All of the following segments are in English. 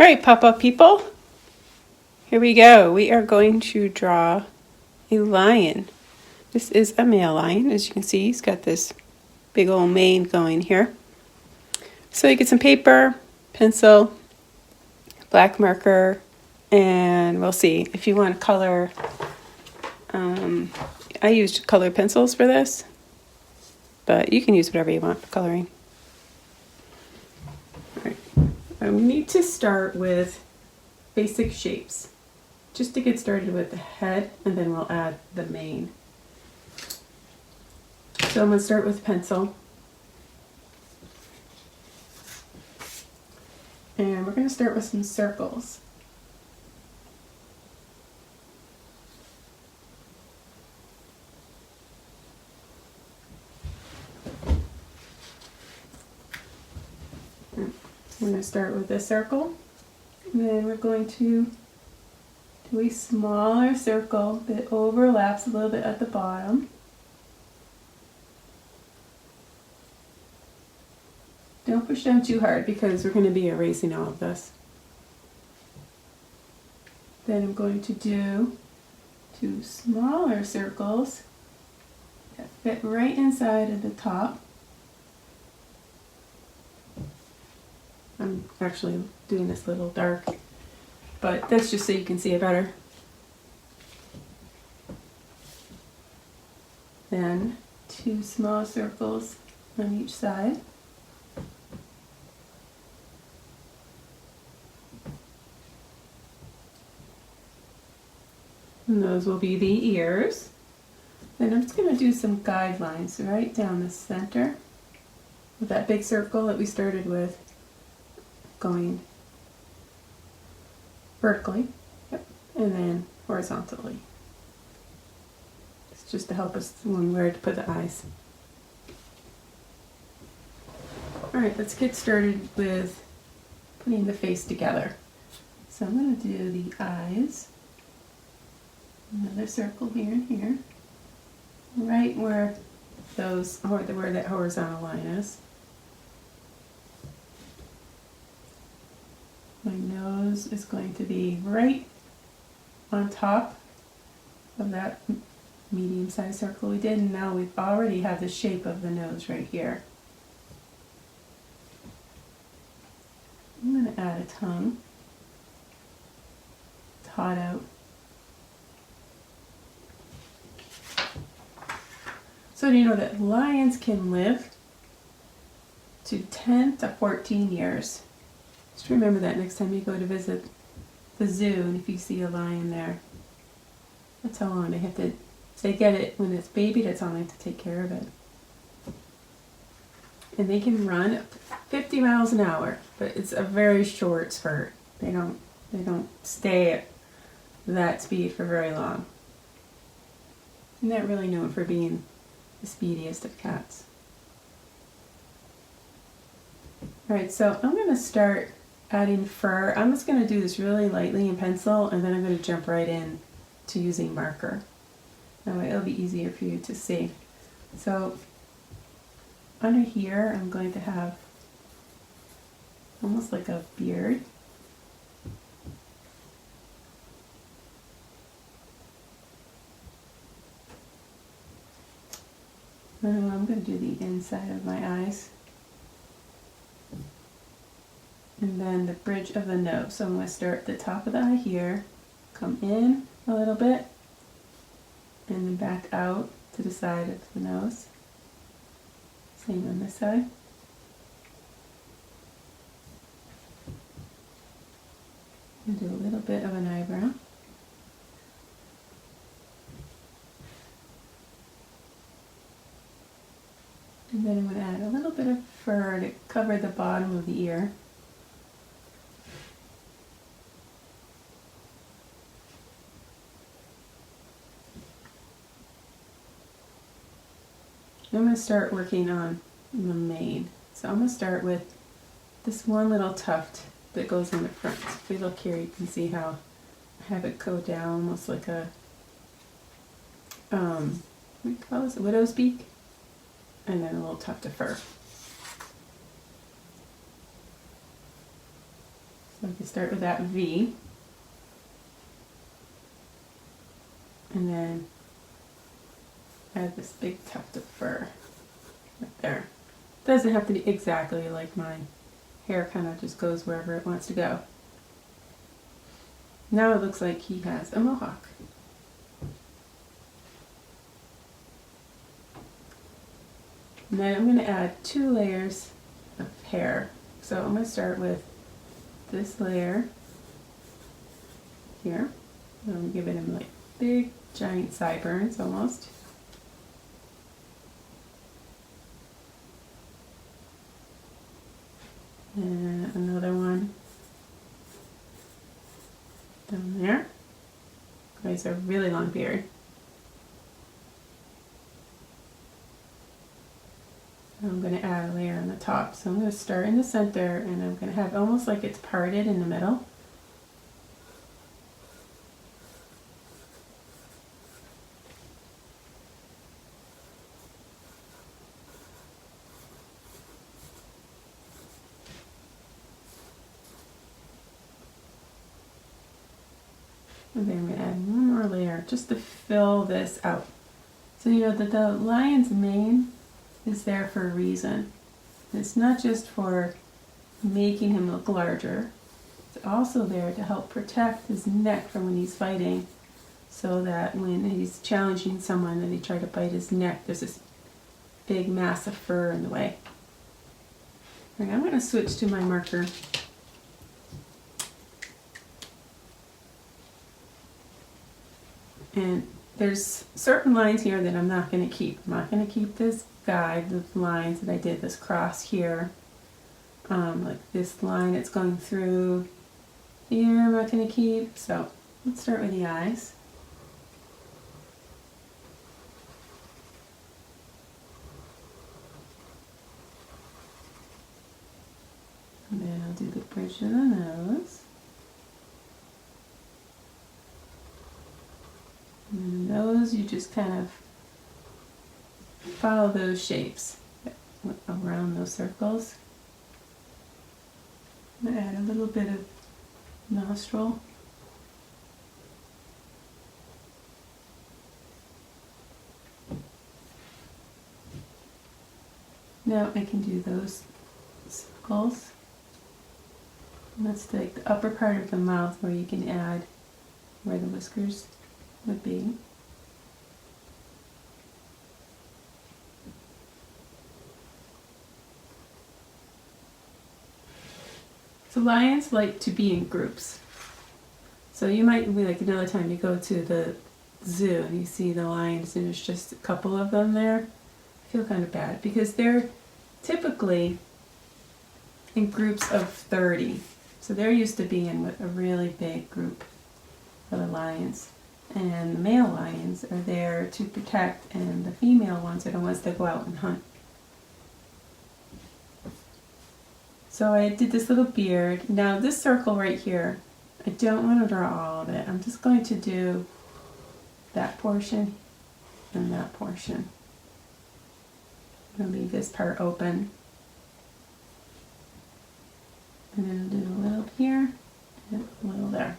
All right, Papa people, here we go. We are going to draw a lion. This is a male lion. As you can see, he's got this big old mane going here. So you get some paper, pencil, black marker, and we'll see. If you want to color, I used colored pencils for this, but you can use whatever you want for coloring. All right. We need to start with basic shapes, just to get started with the head, and then we'll add the mane. So I'm going to start with pencil. And we're going to start with some circles. We're going to start with this circle, and then we're going to do a smaller circle that overlaps a little bit at the bottom. Don't push down too hard because we're going to be erasing all of this. Then I'm going to do two smaller circles that fit right inside of the top. I'm actually doing this a little dark, but that's just so you can see it better. Then two small circles on each side. And those will be the ears. Then I'm just going to do some guidelines right down the center with that big circle that we started with, going vertically, yep, and then horizontally. It's just to help us learn where to put the eyes. Alright, let's get started with putting the face together. So I'm going to do the eyes, another circle here and here, right where where that horizontal line is. My nose is going to be right on top of that medium-sized circle we did, and now we already have the shape of the nose right here. I'm going to add a tongue. It's hot out. So do you know that lions can live to 10 to 14 years? Just remember that next time you go to visit the zoo, and if you see a lion there, that's how long they get it when it's baby, that's how long they have to take care of it. And they can run up to 50 miles an hour, but it's a very short spurt. They don't stay at that speed for very long. And they're really known for being the speediest of cats. Alright, so I'm going to start adding fur. I'm just going to do this really lightly in pencil, and then I'm going to jump right in to using marker. That way it'll be easier for you to see. So under here I'm going to have almost like a beard. And I'm going to do the inside of my eyes. And then the bridge of the nose. So I'm going to start at the top of the eye here, come in a little bit, and then back out to the side of the nose. Same on this side. And do a little bit of an eyebrow. And then I'm going to add a little bit of fur to cover the bottom of the ear. I'm going to start working on the mane. So I'm going to start with this one little tuft that goes in the front. If we look here, you can see how I have it go down almost like a, what do you call this, a widow's beak, and then a little tuft of fur. So I can start with that V. And then add this big tuft of fur right there. Doesn't have to be exactly like mine. Hair kind of just goes wherever it wants to go. Now it looks like he has a mohawk. And then I'm going to add 2 layers of hair. So I'm going to start with this layer here. I'm giving him like big giant sideburns almost. And another one down there. He has a really long beard. I'm going to add a layer on the top. So I'm going to start in the center and I'm going to have almost like it's parted in the middle. And then I'm going to add one more layer just to fill this out. So you know that the lion's mane is there for a reason. It's not just for making him look larger. It's also there to help protect his neck from when he's fighting, so that when he's challenging someone and they try to bite his neck, there's this big mass of fur in the way. All right, I'm going to switch to my marker. And there's certain lines here that I'm not going to keep. I'm not going to keep this guide, the lines that I did, this cross here. Like this line that's going through here, I'm not going to keep. So let's start with the eyes. And then I'll do the bridge of the nose. And the nose, you just kind of follow those shapes around those circles. I'm going to add a little bit of nostril. Now I can do those circles. And that's like the upper part of the mouth where you can add where the whiskers would be. So lions like to be in groups. So you might be like another time you go to the zoo and you see the lions and there's just a couple of them there. I feel kind of bad because they're typically in groups of 30. So they're used to being with a really big group of the lions. And the male lions are there to protect, and the female ones are the ones that go out and hunt. So I did this little beard. Now this circle right here, I don't want to draw all of it. I'm just going to do that portion and that portion. I'm going to leave this part open. And then I'll do a little here and a little there.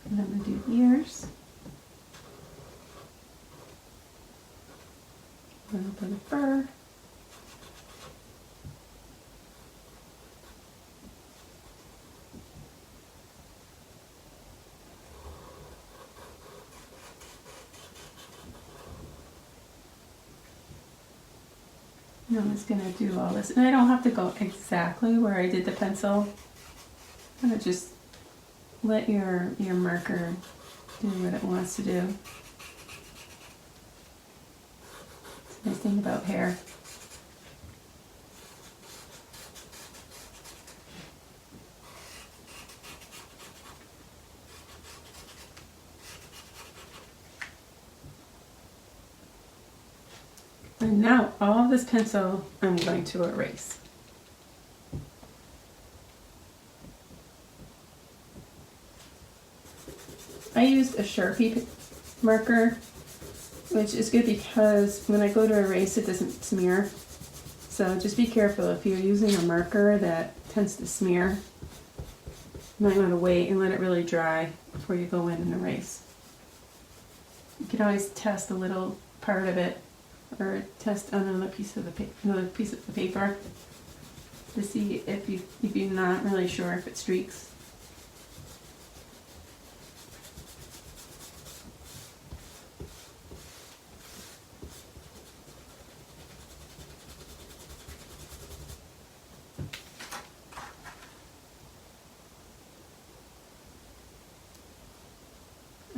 And I'm going to do ears. A little bit of fur. And I'm just going to do all this. And I don't have to go exactly where I did the pencil. I'm going to just let your marker do what it wants to do. It's a nice thing about hair. And now all of this pencil I'm going to erase. I used a Sharpie marker, which is good because when I go to erase it doesn't smear. So just be careful if you're using a marker that tends to smear. You might want to wait and let it really dry before you go in and erase. You can always test a little part of it, or test on another piece of the paper to see if you're not really sure if it streaks.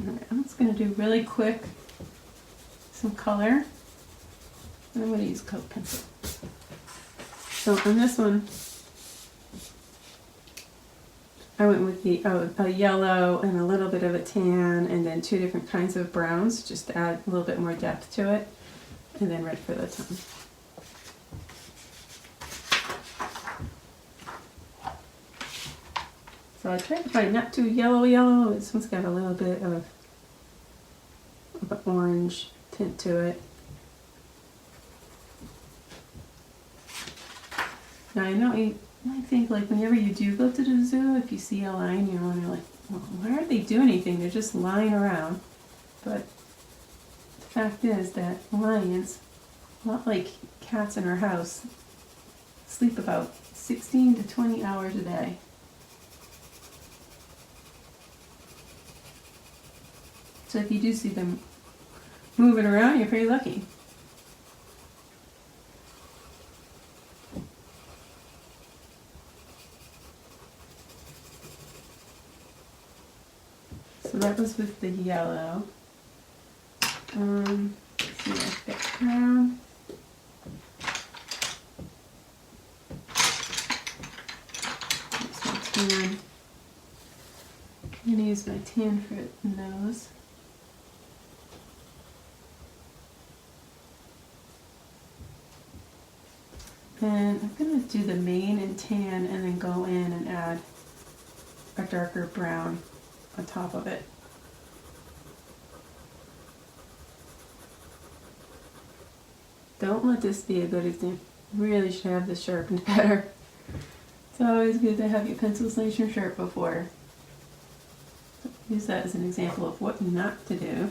Alright, I'm just going to do really quick some color. I'm going to use colored pencil. So on this one, I went with a yellow and a little bit of a tan, and then 2 different kinds of browns, just to add a little bit more depth to it, and then red for the tongue. So I tried to find not too yellow. This one's got a little bit of an orange tint to it. Now I know you might think, like, whenever you do go to the zoo, if you see a lion, you wonder, like, well, why aren't they doing anything? They're just lying around. But the fact is that lions, not like cats in our house, sleep about 16 to 20 hours a day. So if you do see them moving around, you're pretty lucky. So that was with the yellow. Let's see, I've got brown. Here's my tan. I'm going to use my tan for the nose. And I'm going to do the mane and tan and then go in and add a darker brown on top of it. Don't let this be a good example. You really should have this sharpened better. It's always good to have your pencils nice and sharp before. So use that as an example of what not to do.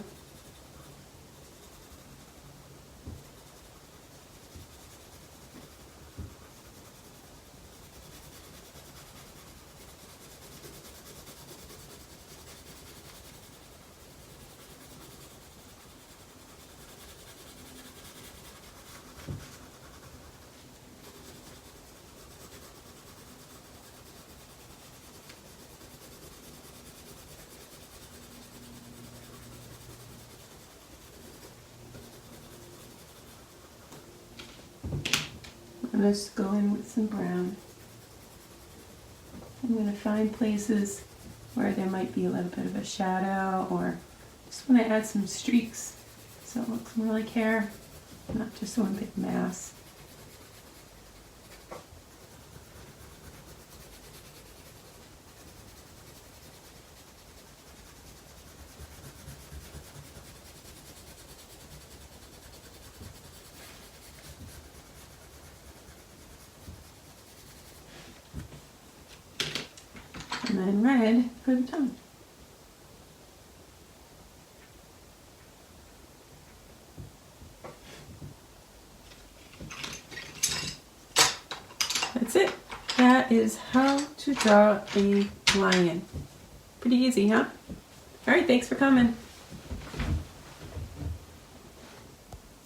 Let's go in with some brown. I'm going to find places where there might be a little bit of a shadow, or just want to add some streaks so it looks more like hair, not just one big mass. And then red for the tongue. That's it. That is how to draw a lion. Pretty easy, huh? All right, thanks for coming.